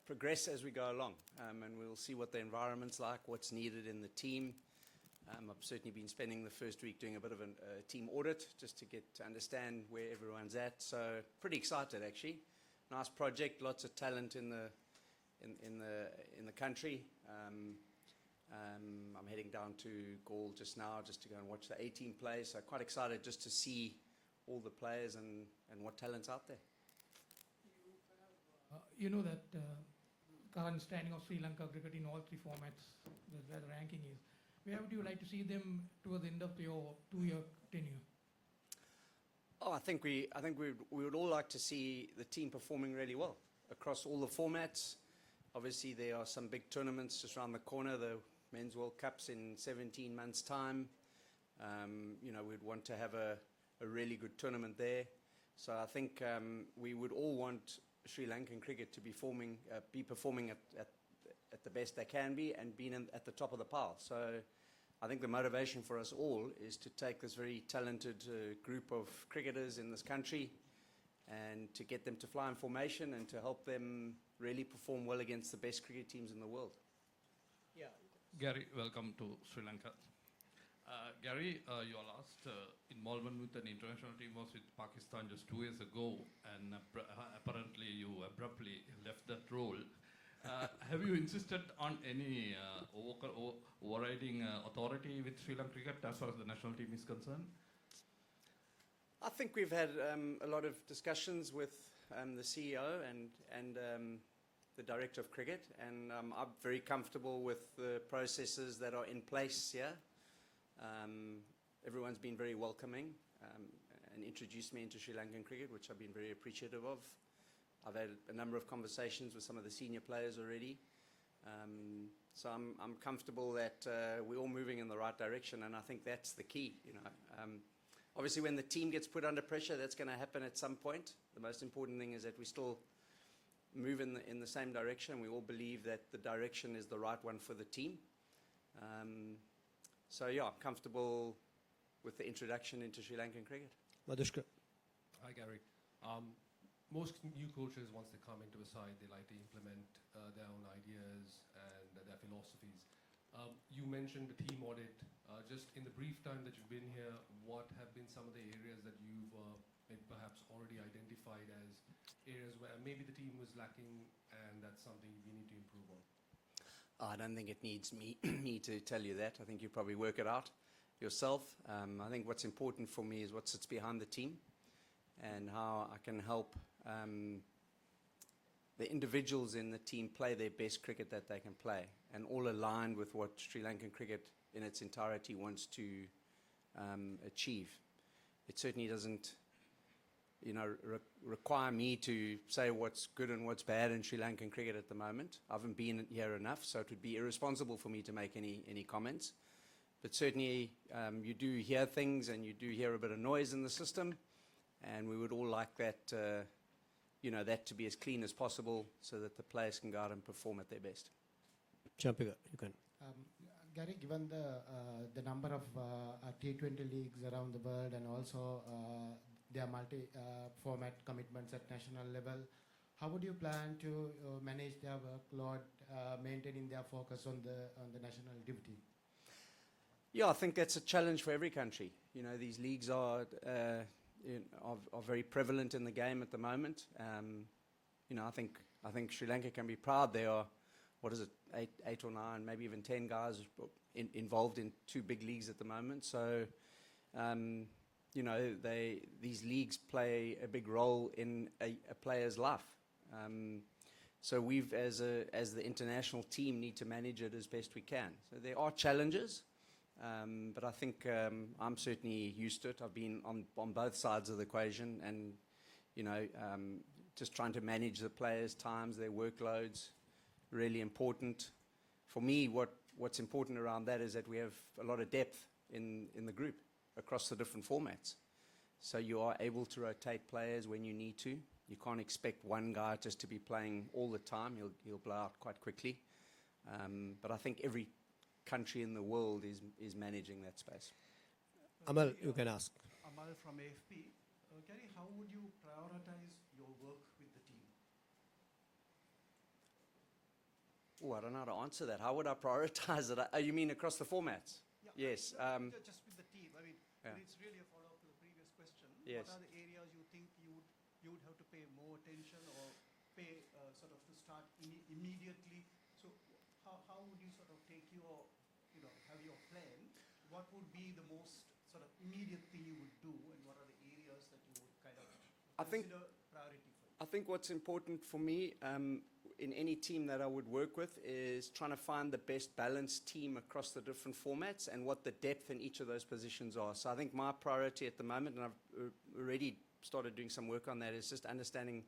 progress as we go along, and we'll see what the environment's like, what's needed in the team. I've certainly been spending the first week doing a bit of a team audit just to get to understand where everyone's at. So pretty excited actually. Nice project, lots of talent in the country. I'm heading down to Gaul just now just to go and watch the A-team play. So quite excited just to see all the players and what talent's out there. You know that current standing of Sri Lanka cricket in all three formats, where the ranking is. Where would you like to see them towards the end of your 2-year tenure? Oh, I think we would all like to see the team performing really well across all the formats. Obviously, there are some big tournaments just around the corner. The Men's World Cup's in 17 months' time. We'd want to have a really good tournament there. So I think we would all want Sri Lankan cricket to be performing at the best they can be and being at the top of the pile. So I think the motivation for us all is to take this very talented group of cricketers in this country and to get them to fly in formation and to help them really perform well against the best cricket teams in the world. Yeah. Gary, welcome to Sri Lanka. Gary, your last involvement with an international team was with Pakistan just 2 years ago, and apparently you abruptly left that role. Have you insisted on any overriding authority with Sri Lanka cricket as far as the national team is concerned? I think we've had a lot of discussions with the CEO and the director of cricket, and I'm very comfortable with the processes that are in place here. Everyone's been very welcoming and introduced me into Sri Lankan cricket, which I've been very appreciative of. I've had a number of conversations with some of the senior players already. So I'm comfortable that we're all moving in the right direction, and I think that's the key. Obviously, when the team gets put under pressure, that's going to happen at some point. The most important thing is that we still move in the same direction. We all believe that the direction is the right one for the team. So yeah, comfortable with the introduction into Sri Lankan cricket. Madhushka. Hi, Gary. Most new coaches, once they come into a side, they like to implement their own ideas and their philosophies. You mentioned the team audit. Just in the brief time that you've been here, what have been some of the areas that you've maybe perhaps already identified as areas where maybe the team was lacking and that's something we need to improve on? I don't think it needs me to tell you that. I think you probably work it out yourself. I think what's important for me is what sits behind the team and how I can help the individuals in the team play their best cricket that they can play, and all aligned with what Sri Lankan cricket in its entirety wants to achieve. It certainly doesn't require me to say what's good and what's bad in Sri Lankan cricket at the moment. I haven't been here enough, so it would be irresponsible for me to make any comments. But certainly you do hear things and you do hear a bit of noise in the system, and we would all like that, that to be as clean as possible so that the players can go out and perform at their best. Champika, you can. Gary, given the number of T20 leagues around the world and also their multi-format commitments at national level, how would you plan to manage their workload, maintaining their focus on the national duty? Yeah, I think that's a challenge for every country. These leagues are very prevalent in the game at the moment. I think Sri Lanka can be proud. There are, 8 or 9, maybe even 10 guys involved in 2 big leagues at the moment. So, these leagues play a big role in a player's life. So we've, as the international team, need to manage it as best we can. So there are challenges, but I think I'm certainly used to it. I've been on both sides of the equation, and just trying to manage the players' times, their workloads, really important. For me, what's important around that is that we have a lot of depth in the group across the different formats. So you are able to rotate players when you need to. You can't expect one guy just to be playing all the time. He'll blow out quite quickly. But I think every country in the world is managing that space. Amal, you can ask. Amal from AFP. Gary, how would you prioritize your work with the team? Oh, I don't know how to answer that. How would I prioritize it? You mean across the formats? Yeah, Yes. just with the team. I mean, Yeah. it's really a follow-up to the previous question. Yes. What are the areas you think you would have to pay more attention or pay sort of to start immediately? So how would you sort of take your, have your plan? What would be the most sort of immediate thing you would do, and what are the areas that you would kind of I think- consider priority for you? I think what's important for me in any team that I would work with is trying to find the best balanced team across the different formats and what the depth in each of those positions are. So I think my priority at the moment, and I've already started doing some work on that, is just understanding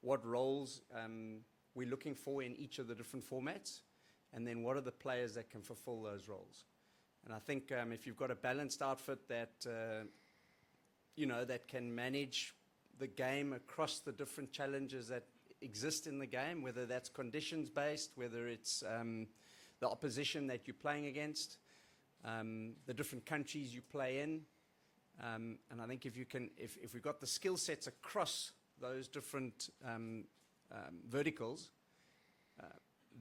what roles we're looking for in each of the different formats, and then what are the players that can fulfill those roles. And I think if you've got a balanced outfit that, that can manage the game across the different challenges that exist in the game, whether that's conditions based, whether it's the opposition that you're playing against, the different countries you play in. And I think if we've got the skill sets across those different verticals,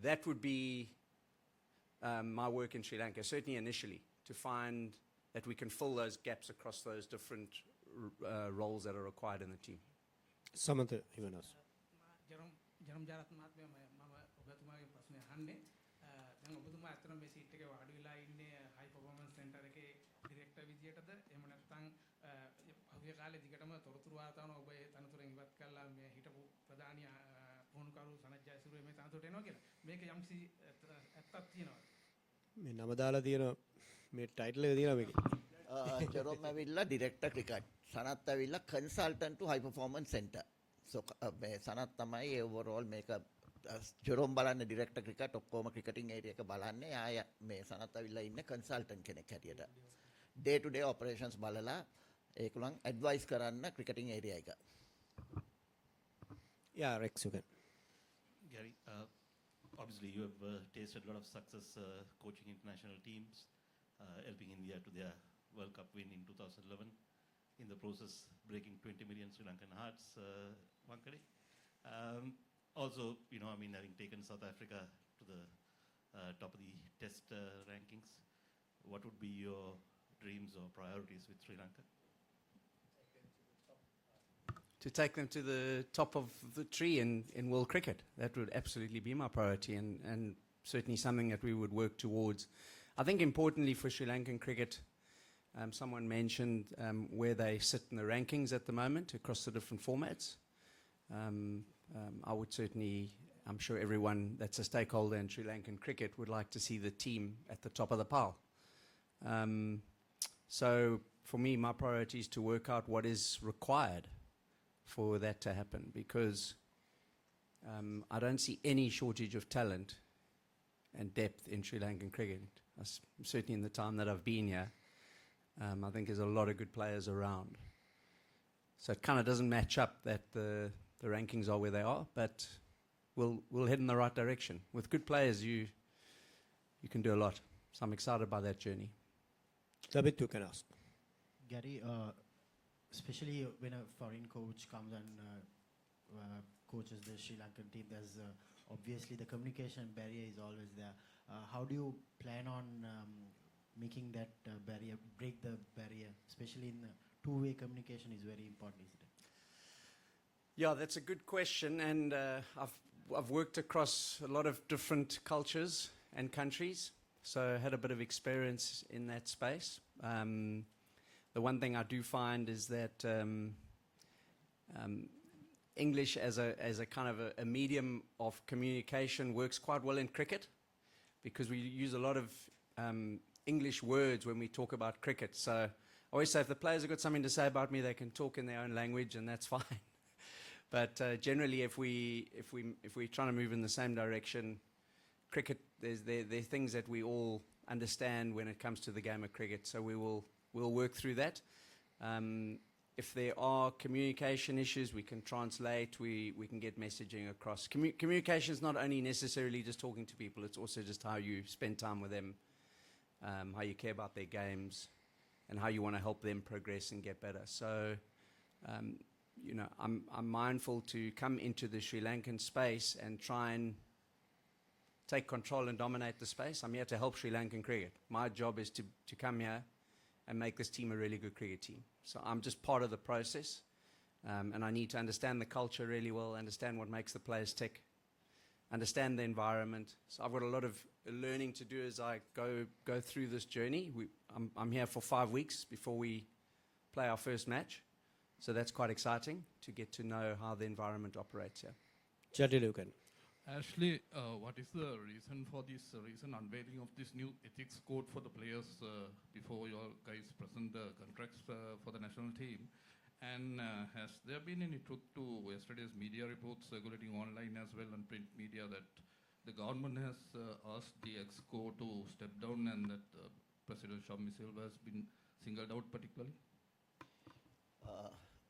that would be my work in Sri Lanka, certainly initially, to find that we can fill those gaps across those different roles that are required in the team. Samantha, you can ask. ජරම් ජාරත් මහත්මයා මම ඔබතුමාගේ ප්‍රශ්නය අහන්නේ දැන් ඔබතුමා ඇත්තටම මේ seat එකේ වාඩි වෙලා ඉන්නේ හයි පර්ෆෝමන්ස් සෙන්ටර් එකේ ඩිරෙක්ටර් විදියටද එහෙම නැත්නම් පහුගිය කාලේ දිගටම තොරතුරු වාතාවරණ ඔබ ඒ තනතුරෙන් ඉවත් කළා මේ හිටපු ප්‍රධානී පුහුණුකරු සනත් ජයසූරිය මේ තනතුරට එනවා කියලා මේක යම්කිසි ඇත්තක් තියෙනවද මේ නම දාලා තියෙන මේ ටයිටල් එක තියෙනවා මේකේ. Jerome ඇවිල්ලා ඩිරෙක්ටර් ක්‍රිකට්. සනත් ඇවිල්ලා consultant to high performance centre. So මේ සනත් තමයි ඒ ඕවර්ऑल මේක ජෙරෝම් බලන්නේ ඩිරෙක්ටර් ක්‍රිකට් ඔක්කොම ක්‍රිකටින් ඒරියා එක බලන්නේ. ආය මේ සනත් ඇවිල්ලා ඉන්නේ කන්සල්ටන්ට් කෙනෙක් හැටියට. ඩේ ටු ඩේ ඔපරේෂන්ස් බලලා ඒගොල්ලන් ඇඩ්වයිස් කරන්න ක්‍රිකටින් ඒරියා එක. Yeah, Rex, you can. Gary, obviously you have tasted a lot of success coaching international teams, helping India to their World Cup win in 2011. In the process, breaking 20 million Sri Lankan hearts, Wankade. Also, having taken South Africa to the top of the test rankings, what would be your dreams or priorities with Sri Lanka? To take them to the top of the tree in world cricket. That would absolutely be my priority, and certainly something that we would work towards. I think importantly for Sri Lankan cricket, someone mentioned where they sit in the rankings at the moment across the different formats. I would certainly, I'm sure everyone that's a stakeholder in Sri Lankan cricket would like to see the team at the top of the pile. So for me, my priority is to work out what is required for that to happen, because I don't see any shortage of talent and depth in Sri Lankan cricket. Certainly in the time that I've been here, I think there's a lot of good players around. So it kind of doesn't match up that the rankings are where they are, but we'll head in the right direction. With good players, you can do a lot. So I'm excited by that journey. Tabit, you can ask. Gary, especially when a foreign coach comes and coaches the Sri Lankan team, there's obviously the communication barrier is always there. How do you plan on making that barrier, break the barrier, especially in two-way communication is very important, isn't it? Yeah, that's a good question, and I've worked across a lot of different cultures and countries, so I had a bit of experience in that space. The one thing I do find is that English as a kind of a medium of communication works quite well in cricket, because we use a lot of English words when we talk about cricket. So I always say if the players have got something to say about me, they can talk in their own language, and that's fine. But generally, if we're trying to move in the same direction, cricket, there are things that we all understand when it comes to the game of cricket. So we'll work through that. If there are communication issues, we can translate. We can get messaging across. Communication is not only necessarily just talking to people. It's also just how you spend time with them, how you care about their games, and how you want to help them progress and get better. So, I'm mindful to come into the Sri Lankan space and try and take control and dominate the space. I'm here to help Sri Lankan cricket. My job is to come here and make this team a really good cricket team. So I'm just part of the process, and I need to understand the culture really well, understand what makes the players tick, understand the environment. So I've got a lot of learning to do as I go through this journey. I'm here for 5 weeks before we play our first match. So that's quite exciting to get to know how the environment operates here. Chatilukan. Ashley, what is the reason for this recent unveiling of this new ethics code for the players before you all guys present the contracts for the national team? And has there been any truth to yesterday's media reports circulating online as well and print media that the government has asked the EXCO to step down and that President Shammi Silva has been singled out particularly?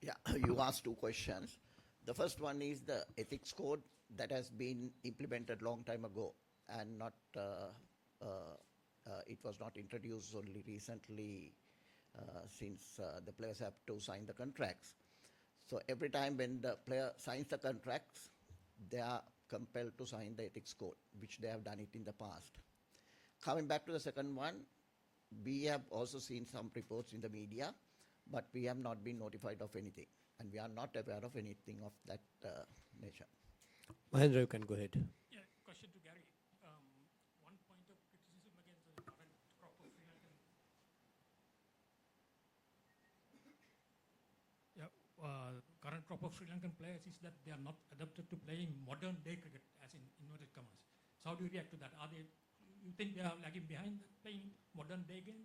Yeah, you asked two questions. The first one is the ethics code that has been implemented long time ago and not it was not introduced only recently since the players have to sign the contracts. So every time when the player signs the contracts, they are compelled to sign the ethics code, which they have done it in the past. Coming back to the second one, we have also seen some reports in the media, but we have not been notified of anything, and we are not aware of anything of that nature. Mahendra, you can go ahead. Yeah, question to Gary. One point of criticism against the current crop of Sri Lankan. Yeah, current crop of Sri Lankan players is that they are not adapted to playing modern day cricket, as in inverted commas. So how do you react to that? You think they are lagging behind playing modern day game?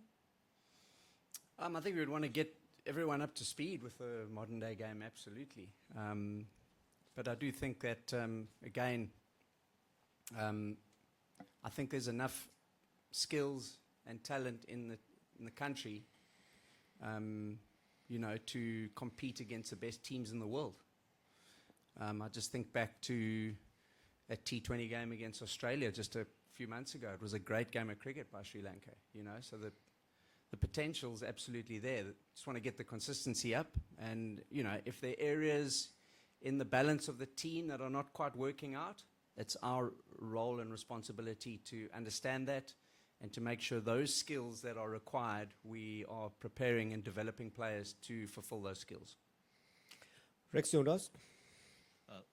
I think we would want to get everyone up to speed with the modern day game, absolutely. But I do think that, again, I think there's enough skills and talent in the country, to compete against the best teams in the world. I just think back to a T20 game against Australia just a few months ago. It was a great game of cricket by Sri Lanka, so the potential is absolutely there. Just want to get the consistency up, and if there are areas in the balance of the team that are not quite working out, it's our role and responsibility to understand that and to make sure those skills that are required, we are preparing and developing players to fulfill those skills. Rex Jonas.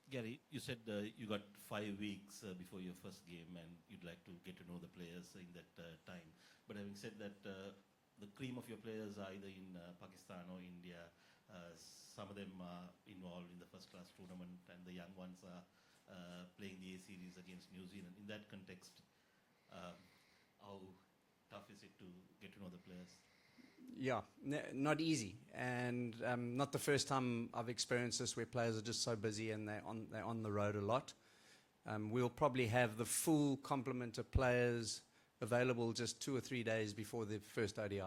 Gary, you said you got 5 weeks before your first game and you'd like to get to know the players in that time. But having said that, the cream of your players are either in Pakistan or India. Some of them are involved in the first-class tournament, and the young ones are playing the A series against New Zealand. In that context, how tough is it to get to know the players? Yeah, not easy, and not the first time I've experienced this, where players are just so busy and they're on the road a lot. We'll probably have the full complement of players available just 2 or 3 days before the first ODI.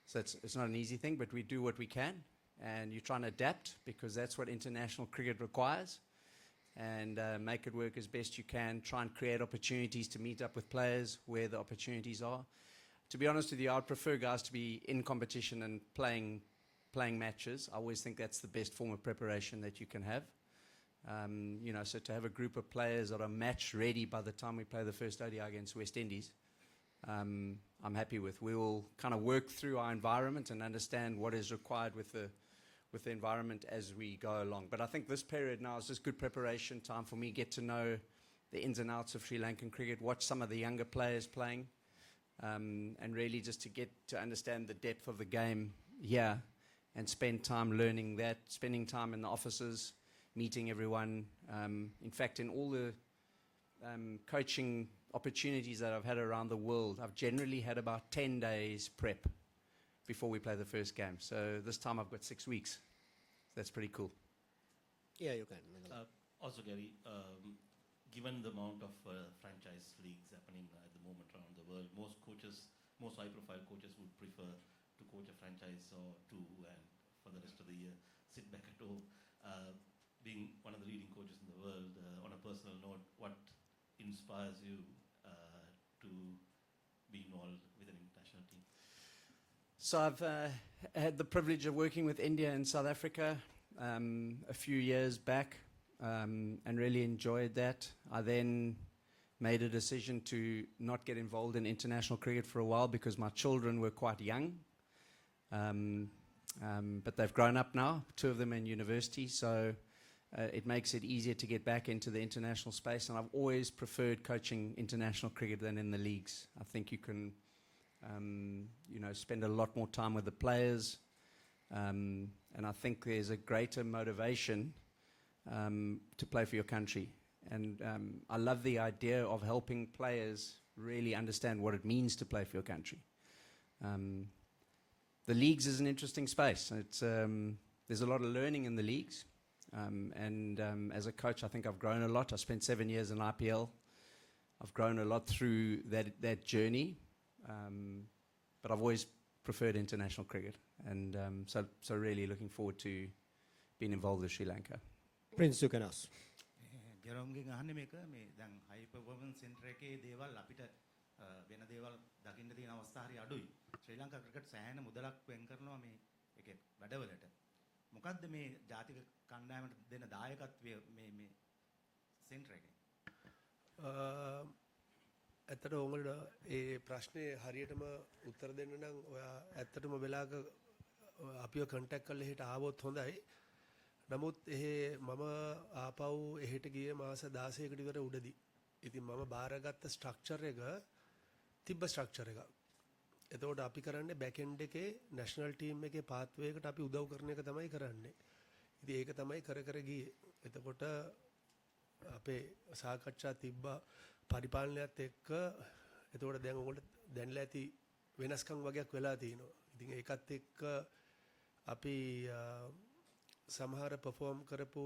So it's not an easy thing, but we do what we can, and you try and adapt because that's what international cricket requires, and make it work as best you can. Try and create opportunities to meet up with players where the opportunities are. To be honest with you, I'd prefer guys to be in competition and playing matches. I always think that's the best form of preparation that you can have. So to have a group of players that are match ready by the time we play the first ODI against West Indies, I'm happy with. We will kind of work through our environment and understand what is required with the environment as we go along. But I think this period now is just good preparation time for me, get to know the ins and outs of Sri Lankan cricket, watch some of the younger players playing, and really just to get to understand the depth of the game here and spend time learning that, spending time in the offices, meeting everyone. In fact, in all the coaching opportunities that I've had around the world, I've generally had about 10 days prep before we play the first game. So this time I've got 6 weeks. That's pretty cool. Yeah, you can. Also, Gary, given the amount of franchise leagues happening at the moment around the world, most high-profile coaches would prefer to coach a franchise or two and for the rest of the year sit back at home. Being one of the leading coaches in the world, on a personal note, what inspires you to be involved with an international team? So I've had the privilege of working with India and South Africa a few years back, and really enjoyed that. I then made a decision to not get involved in international cricket for a while because my children were quite young. But they've grown up now, 2 of them in university, so it makes it easier to get back into the international space. And I've always preferred coaching international cricket than in the leagues. I think you can, spend a lot more time with the players. And I think there's a greater motivation to play for your country. And I love the idea of helping players really understand what it means to play for your country. The leagues is an interesting space. It's, there's a lot of learning in the leagues. As a coach, I think I've grown a lot. I spent 7 years in IPL. I've grown a lot through that journey. But I've always preferred international cricket. And so really looking forward to being involved with Sri Lanka. Prince, you can ask. ජෙරොම්ගෙන් අහන්නේ මේක මේ දැන් හයි performance centre එකේ දේවල් අපිට වෙන දේවල් දකින්න තියෙන අවස්ථා හරි අඩුයි. ශ්‍රී ලංකා ක්‍රිකට් සෑහෙන මුදලක් වෙන් කරනවා මේ එකේ වැඩවලට. මොකද්ද මේ ජාතික කණ්ඩායමට දෙන දායකත්වය මේ සෙන්ටර් එකේ? ඇත්තට උඹලට ඒ ප්‍රශ්නේ හරියටම උත්තර දෙන්න නම් ඔයා ඇත්තටම වෙලාවක අපිව කන්ටැක්ට් කරලා එහෙට ආවොත් හොඳයි. නමුත් එහෙ මම ආපහු එහෙට ගියේ මාස 16කට විතර උඩදී. ඉතින් මම බාරගත්ත ස්ට්‍රක්චර් එක තිබ්බ ස්ට්‍රක්චර් එකක්. එතකොට අපි කරන්නේ බෑක් එන්ඩ් එකේ නැෂනල් ටීම් එකේ පාත්වේ එකට අපි උදව් කරන එක තමයි කරන්නේ. ඉතින් ඒක තමයි කර ගියේ. එතකොට අපේ සාකච්ඡා තිබ්බා පරිපාලනයත් එක්ක. එතකොට දැන් ඔයගොල්ලෝ දැන්ලා ඇති වෙනස්කම් වගේක් වෙලා තිනවා. ඉතින් ඒකත් එක්ක අපි සමහර perform කරපු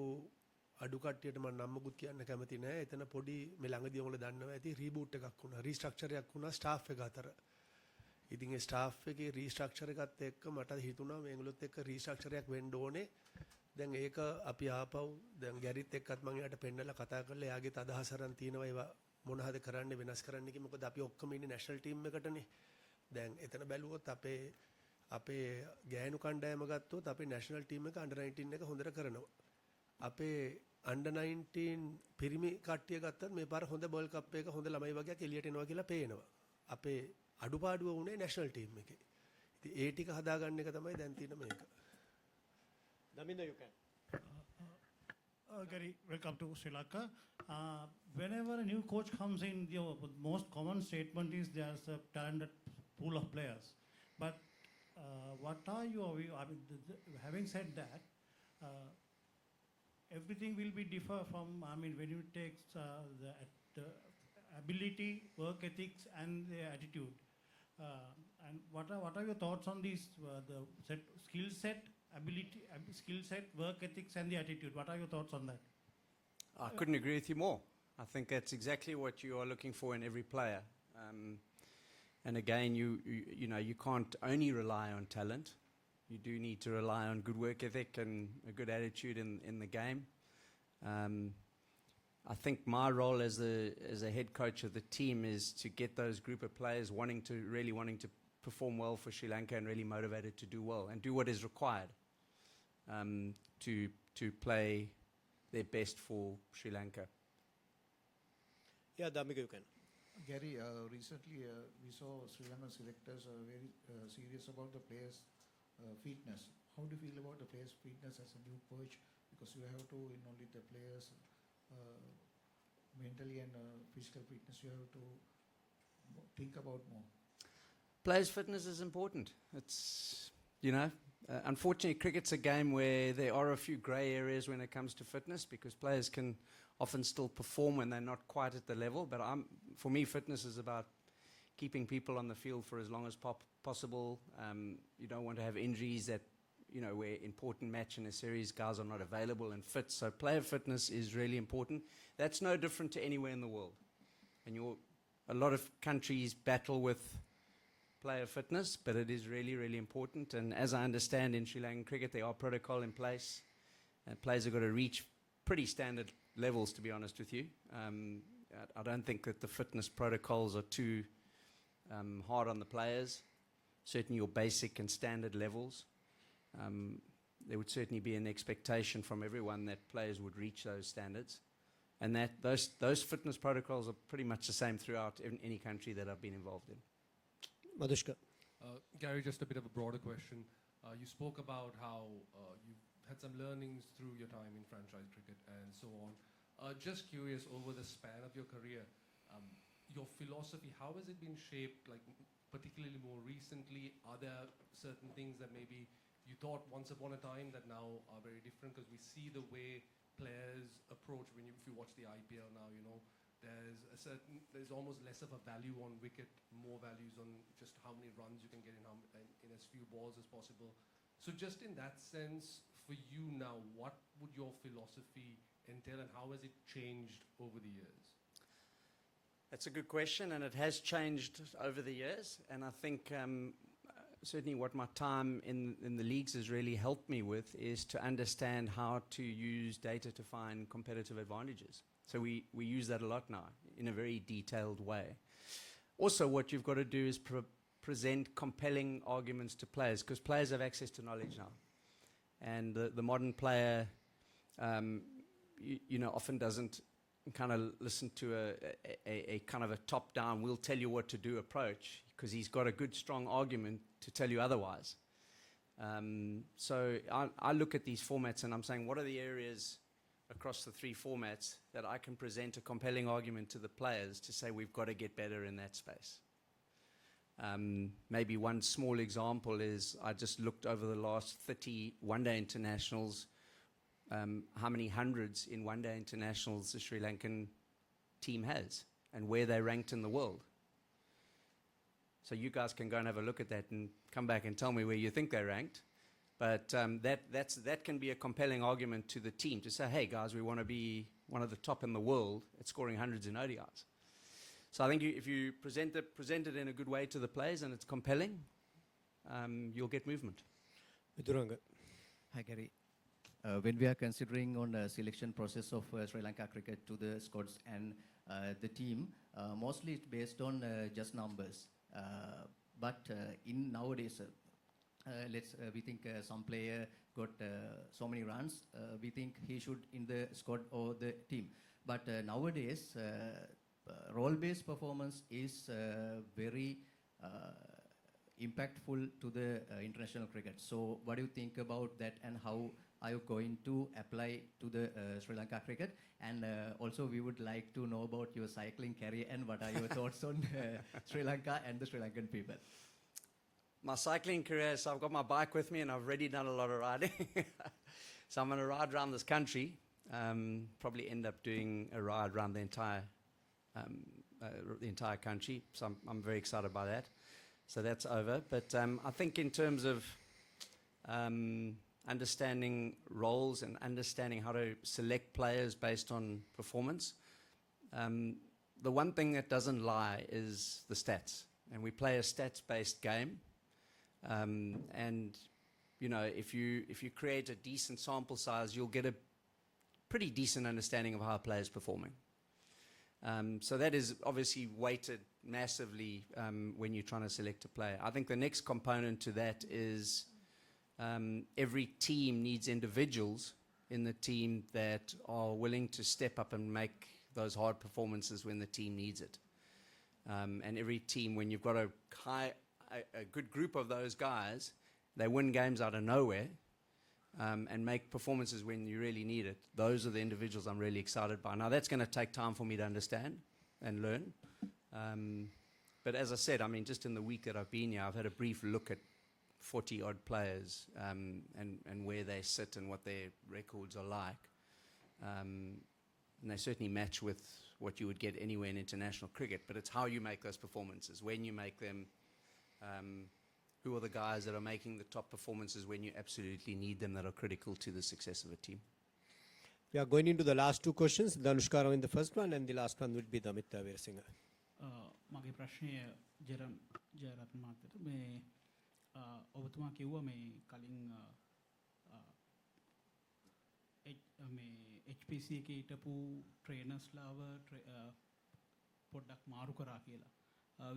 අඩු කට්ටියට මම නම් මොකුත් කියන්න කැමති නෑ. එතන පොඩි මේ ළඟදී ඔයගොල්ලෝ දන්නවා ඇති රීබූට් එකක් වුණා. රීස්ට්‍රක්චර් එකක් වුණා ස්ටාෆ් එක අතර. ඉතින් ඒ ස්ටාෆ් එකේ රීස්ට්‍රක්චර් එකත් එක්ක මට හිතුණා මේගොල්ලොත් එක්ක රීස්ට්‍රක්චර් එකක් වෙන්න ඕනේ. දැන් ඒක අපි ආපහු දැන් ගැරිත් එක්කත් මම එයාට පෙන්නලා කතා කරලා එයාගේත් අදහස් අරන් තිනවා ඒවා මොන හද කරන්න වෙනස් කරන්න කිය. මොකද අපි ඔක්කොම ඉන්නේ නැෂනල් ටීම් එකටනේ. දැන් එතන බැලුවොත් අපේ ගෑනු කණ්ඩායම ගත්තොත් අපේ නැෂනල් ටීම් එක අන්ඩර් 19 එක හොඳට කරනවා. අපේ අන්ඩර් 19 පිරිමි කට්ටිය ගත්තත් මේ පාර හොඳ බෝල් කප් එක හොඳ ළමයි වගේක් එළියට එනවා කියලා පේනවා. අපේ අඩුපාඩුව උනේ නැෂනල් ටීම් එකේ. ඉතින් ඒ ටික හදාගන්න එක තමයි දැන් තියෙන මේක. Daminda, you can. Gary, welcome to Sri Lanka. Whenever a new coach comes in, the most common statement is there's a talented pool of players. But what are your view? I mean, having said that, everything will be differ from. I mean, when you take the ability, work ethics, and the attitude. And what are your thoughts on these? The skill set, ability, skill set, work ethics, and the attitude. What are your thoughts on that? I couldn't agree with you more. I think that's exactly what you are looking for in every player. And again, you can't only rely on talent. You do need to rely on good work ethic and a good attitude in the game. I think my role as a head coach of the team is to get those group of players wanting to perform well for Sri Lanka and really motivated to do well and do what is required to play their best for Sri Lanka. Yeah, Damika, you can. Gary, recently we saw Sri Lankan selectors are very serious about the players' fitness. How do you feel about the players' fitness as a new coach? Because you have to, in only the players' mentally and physical fitness, you have to think about more. Players' fitness is important. It's, unfortunately, cricket's a game where there are a few grey areas when it comes to fitness because players can often still perform when they're not quite at the level. But for me, fitness is about keeping people on the field for as long as possible. You don't want to have injuries that, where important match in a series, guys are not available and fit. So player fitness is really important. That's no different to anywhere in the world. And a lot of countries battle with player fitness, but it is really, really important. And as I understand in Sri Lankan cricket, there are protocol in place. And players have got to reach pretty standard levels, to be honest with you. I don't think that the fitness protocols are too hard on the players. Certainly your basic and standard levels. There would certainly be an expectation from everyone that players would reach those standards. And those fitness protocols are pretty much the same throughout any country that I've been involved in. Madhushka. Gary, just a bit of a broader question. You spoke about how you've had some learnings through your time in franchise cricket and so on. Just curious, over the span of your career, your philosophy, how has it been shaped, like particularly more recently? Are there certain things that maybe you thought once upon a time that now are very different? Because we see the way players approach if you watch the IPL now, there's almost less of a value on wicket, more values on just how many runs you can get in as few balls as possible. So just in that sense, for you now, what would your philosophy entail and how has it changed over the years? That's a good question, and it has changed over the years. And I think certainly what my time in the leagues has really helped me with is to understand how to use data to find competitive advantages. So we use that a lot now in a very detailed way. Also, what you've got to do is present compelling arguments to players, because players have access to knowledge now. And the modern player, often doesn't kind of listen to a kind of a top-down, we'll tell you what to do approach, because he's got a good, strong argument to tell you otherwise. So I look at these formats and I'm saying, what are the areas across the 3 formats that I can present a compelling argument to the players to say we've got to get better in that space? Maybe one small example is I just looked over the last 30 one-day internationals, how many hundreds in one-day internationals the Sri Lankan team has and where they ranked in the world. So you guys can go and have a look at that and come back and tell me where you think they ranked. But that can be a compelling argument to the team to say, hey guys, we want to be one of the top in the world at scoring hundreds in ODIs. So I think if you present it in a good way to the players and it's compelling, you'll get movement. Viduranga. Hi Gary. When we are considering on the selection process of Sri Lanka cricket to the squads and the team, mostly it's based on just numbers. But in nowadays, we think some player got so many runs, we think he should in the squad or the team. But nowadays, role-based performance is very impactful to the international cricket. So what do you think about that and how are you going to apply to the Sri Lanka cricket? And also we would like to know about your cycling career and what are your thoughts on Sri Lanka and the Sri Lankan people? My cycling career, so I've got my bike with me and I've already done a lot of riding. So I'm going to ride around this country, probably end up doing a ride around the entire country. So I'm very excited by that. So that's over. But I think in terms of understanding roles and understanding how to select players based on performance, the one thing that doesn't lie is the stats. And we play a stats-based game. And if you create a decent sample size, you'll get a pretty decent understanding of how a player is performing. So that is obviously weighted massively when you're trying to select a player. I think the next component to that is every team needs individuals in the team that are willing to step up and make those hard performances when the team needs it. And every team, when you've got a good group of those guys, they win games out of nowhere and make performances when you really need it. Those are the individuals I'm really excited by. Now, that's going to take time for me to understand and learn. But as I said, I mean, just in the week that I've been here, I've had a brief look at 40-odd players and where they sit and what their records are like. And they certainly match with what you would get anywhere in international cricket. But it's how you make those performances, when you make them, who are the guys that are making the top performances when you absolutely need them, that are critical to the success of a team. We are going into the last 2 questions. Danushka in the first one and the last one would be Damit Veerasinghe. මගේ ප්‍රශ්නය ජයරත්න මහත්තයට මේ ඔබතුමා කිව්වා මේ කලින් මේ HPC එකේ හිටපු ට්‍රේනර්ස්ලාව පොඩ්ඩක් මාරු කරා කියලා.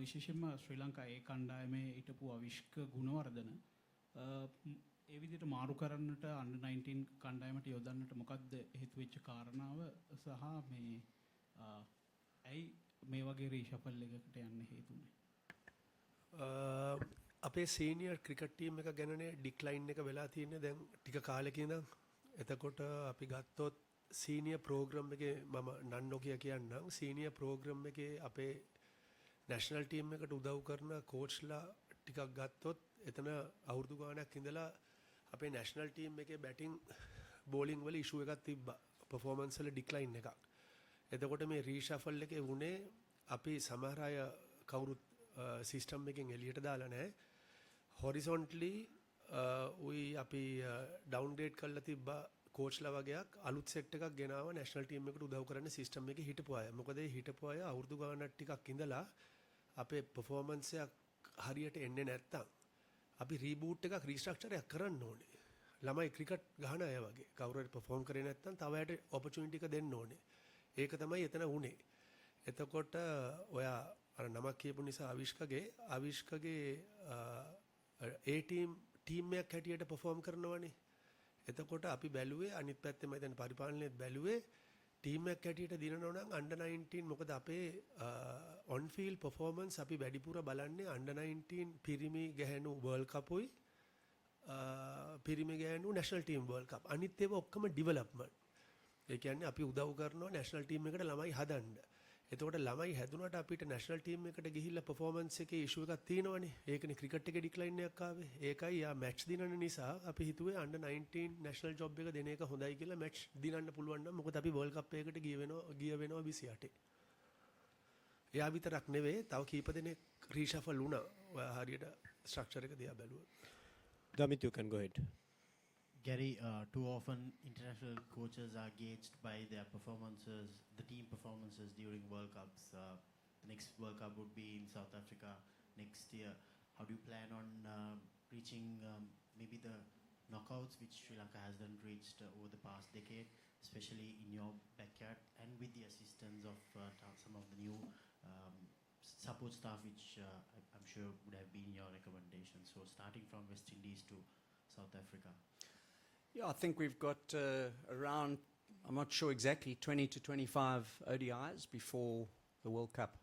විශේෂයෙන්ම ශ්‍රී ලංකාවේ කණ්ඩායමේ හිටපු අවිෂ්ක ගුණවර්ධන ඒ විදිහට මාරු කරන්නට under 19 කණ්ඩායමට යොදන්නට මොකක්ද හේතු වෙච්ච කාරණාව සහ මේ ඇයි මේ වගේ රීෂෆල් එකකට යන්න හේතුනේ? අපේ සීනියර් ක්‍රිකට් ටීම් එක ගැනනේ ඩික්ලයින් එක වෙලා තියෙන්නේ දැන් ටික කාලෙක ඉඳන්. එතකොට අපි ගත්තොත් සීනියර් ප්‍රෝග්‍රෑම් එකේ මම නන් නොකිය කියන්නම් සීනියර් ප්‍රෝග්‍රෑම් එකේ අපේ නැෂනල් ටීම් එකට උදව් කරන කෝච්ලා ටිකක් ගත්තොත් එතන අවුරුදු ගාණක් ඉඳලා අපේ නැෂනල් ටීම් එකේ බැටිං බෝලිං වල ඉෂුව එකක් තිබ්බා. පර්ෆෝමන්ස් වල ඩික්ලයින් එකක්. එතකොට මේ රීෂෆල් එකේ වුණේ අපි සමහර අය කවුරුත් සිස්ටම් එකෙන් එළියට දාලා නැහැ. හොරිසොන්ටලි අපි ඩවුන්ග්‍රේඩ් කරලා තිබ්බා කෝච්ලා වගේක් අලුත් සෙට් එකක් ගෙනාවා නැෂනල් ටීම් එකට උදව් කරන්න සිස්ටම් එකේ හිටපු අය. මොකද ඒ හිටපු අය අවුරුදු ගාණක් ටිකක් ඉඳලා අපේ පර්ෆෝමන්ස් එක හරියට එන්නේ නැත්තම් අපි රීබූට් එකක් රීස්ට්‍රක්චර් එකක් කරන්න ඕනේ. ළමයි ක්‍රිකට් ගහන අය වගේ කවුරු හරි පර්ෆෝම් කරේ නැත්තම් තව අයට ඔපචුනිටි එක දෙන්න ඕනේ. ඒක තමයි එතන වුණේ. එතකොට ඔයා අර නමක් කියපු නිසා අවිෂ්කගේ ඒ ටීම් එකක් හැටියට පර්ෆෝම් කරනවනේ. එතකොට අපි බැලුවේ අනිත් පැත්තේ මම දැන් පරිපාලනයේත් බැලුවේ ටීම් එකක් හැටියට දිනනවා නම් under 19 මොකද අපේ on field performance අපි වැඩිපුර බලන්නේ under 19 පිරිමි ගැහැණු world cup උයි පිරිමි ගැහැණු national team world cup අනිත් ඒවා ඔක්කොම development. ඒ කියන්නේ අපි උදව් කරනවා national team එකට ළමයි හදන්න. එතකොට ළමයි හැදුනට අපිට national team එකට ගිහිල්ලා performance එකේ issue එකක් තියෙනවනේ. ඒකනේ cricket එකේ decline එකක් ආවේ. ඒකයි යා match දිනන නිසා අපි හිතුවේ under 19 national job එක දෙන එක හොඳයි කියලා match දිනන්න පුළුවන් නම් මොකද අපි world cup එකකට ගිය වෙනවා 28. එයා විතරක් නෙවෙයි තව කීප දෙනෙක් reshuffle වුණා. ඔයා හරියට structure එක දිහා බැලුවොත්. Damit, you can go ahead. Gary, too often international coaches are gauged by their performances, the team performances during World Cups. The next World Cup would be in South Africa next year. How do you plan on reaching maybe the knockouts which Sri Lanka hasn't reached over the past decade, especially in your backyard and with the assistance of some of the new support staff which I'm sure would have been your recommendation. So starting from West Indies to South Africa. Yeah, I think we've got around, I'm not sure exactly, 20 to 25 ODIs before the World Cup.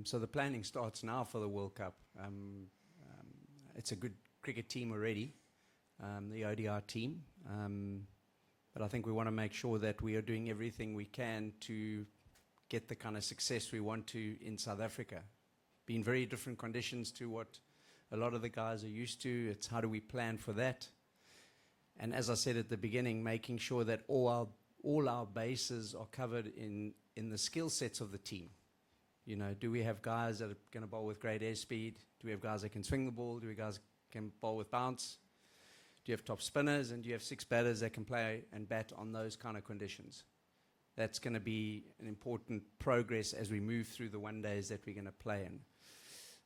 So the planning starts now for the World Cup. It's a good cricket team already, the ODI team. But I think we want to make sure that we are doing everything we can to get the kind of success we want to in South Africa. Been very different conditions to what a lot of the guys are used to. It's how do we plan for that? And as I said at the beginning, making sure that all our bases are covered in the skill sets of the team. You know, do we have guys that are going to bowl with great airspeed? Do we have guys that can swing the ball? Do we have guys that can bowl with bounce? Do you have top spinners? And do you have 6 batters that can play and bat on those kind of conditions? That's going to be an important progress as we move through the one days that we're going to play in.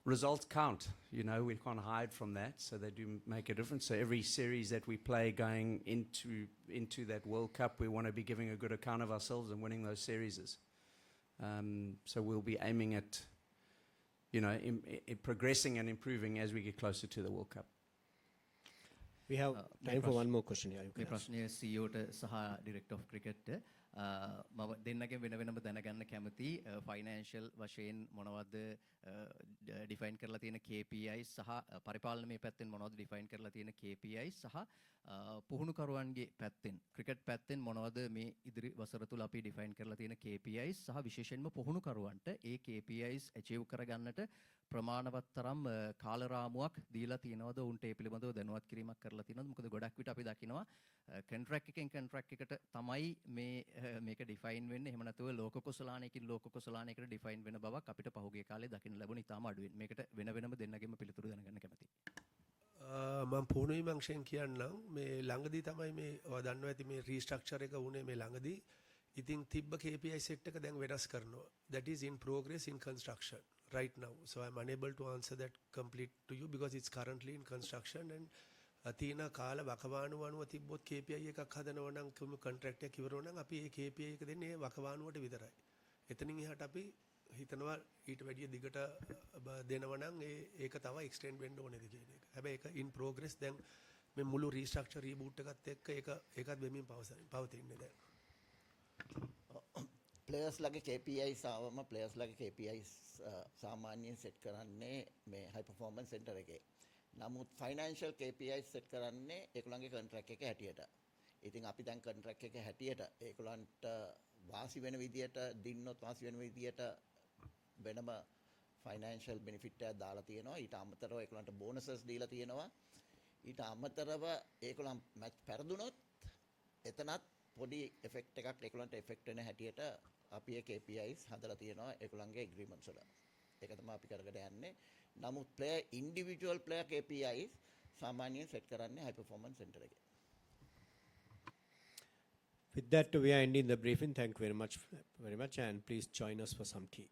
Results count, you know, we can't hide from that, so they do make a difference. So every series that we play going into that World Cup, we want to be giving a good account of ourselves and winning those series. So we'll be aiming at, you know, progressing and improving as we get closer to the World Cup. We have time for one more question here. මේ ප්‍රශ්නය CEO ට සහ Director of Cricket මම දෙන්නගෙන් වෙන වෙනම දැනගන්න කැමති financial වශයෙන් මොනවද ඩිෆයින් කරලා තියෙන KPIs සහ පරිපාලනයේ පැත්තෙන් මොනවද ඩිෆයින් කරලා තියෙන KPIs සහ පුහුණුකරුවන්ගේ පැත්තෙන් ක්‍රිකට් පැත්තෙන් මොනවද මේ ඉදිරි වසර තුල අපි ඩිෆයින් කරලා තියෙන KPIs සහ විශේෂයෙන්ම පුහුණුකරුවන්ට ඒ KPIs achieve කරගන්නට ප්‍රමාණවත් තරම් කාලරාමුවක් දීලා තියෙනවද උන්ට ඒ පිළිබඳව දැනුවත් කිරීමක් කරලා තියෙනවද මොකද ගොඩක් විට අපි දකිනවා කොන්ට්‍රැක්ට් එකෙන් කොන්ට්‍රැක්ට් එකට තමයි මේක ඩිෆයින් වෙන්නේ එහෙම නැතුව ලෝක කුසලානයකින් ලෝක කුසලානයකට ඩිෆයින් වෙන බවක් අපිට පහුගිය කාලේ දකින්න ලැබුණ ඉතාම අඩුවෙන් මේකට වෙන වෙනම දෙන්නගෙම පිළිතුරු දැනගන්න කැමතියි මම පුහුණුවීම් අංශයෙන් කියන්නම් මේ ළඟදී තමයි මේ ඔයා දන්නවා ඇති මේ රීස්ට්‍රක්චර් එක වුණේ මේ ළඟදී ඉතින් තිබ්බ KPI set එක දැන් වෙනස් කරනවා that is in progress in construction right now so I'm unable to answer that complete to you because it's currently in construction and තියෙන කාල වකවානුව අනුව තිබ්බොත් KPI එකක් හදනවා නම් කොන්ට්‍රැක්ට් එකක් ඉවර වුණා නම් අපි ඒ KPI එක දෙන්නේ ඒ වකවානුවට විතරයි. එතනින් එහාට අපි හිතනවා ඊට වැඩිය දිගට දෙනවා නම් ඒක තව එක්ස්ටෙන්ඩ් වෙන්න ඕනේද කියන එක. හැබැයි ඒක in progress දැන් මේ මුළු restructure reboot එකත් එක්ක ඒකත් වෙමින් පවතින්නේ දැන්. ප්ලේයර්ස් ලගේ KPIs ආවම ප්ලේයර්ස් ලගේ KPIs සාමාන්‍යයෙන් සෙට් කරන්නේ මේ high performance center එකේ. නමුත් financial KPIs සෙට් කරන්නේ ඒගොල්ලන්ගේ contract එක හැටියට. ඉතින් අපි දැන් contract එක හැටියට ඒගොල්ලන්ට වාසි වෙන විදියට දින්නොත් වාසි වෙන විදියට වෙනම financial benefit එකක් දාලා තියෙනවා. ඊට අමතරව ඒගොල්ලන්ට bonuses දීලා තියෙනවා. ඊට අමතරව ඒගොල්ලන් match පෙරදුනොත් එතනත් පොඩි effect එකක් ඒගොල්ලන්ට effect වෙන හැටියට අපි ඒ KPIs හදලා තියෙනවා ඒගොල්ලන්ගේ agreements වල. ඒක තමයි අපි කරගෙන යන්නේ. නමුත් player individual player KPIs සාමාන්‍යයෙන් set කරන්නේ high performance center එකේ. With that, we are ending the briefing. Thank you very much, and please join us for some tea.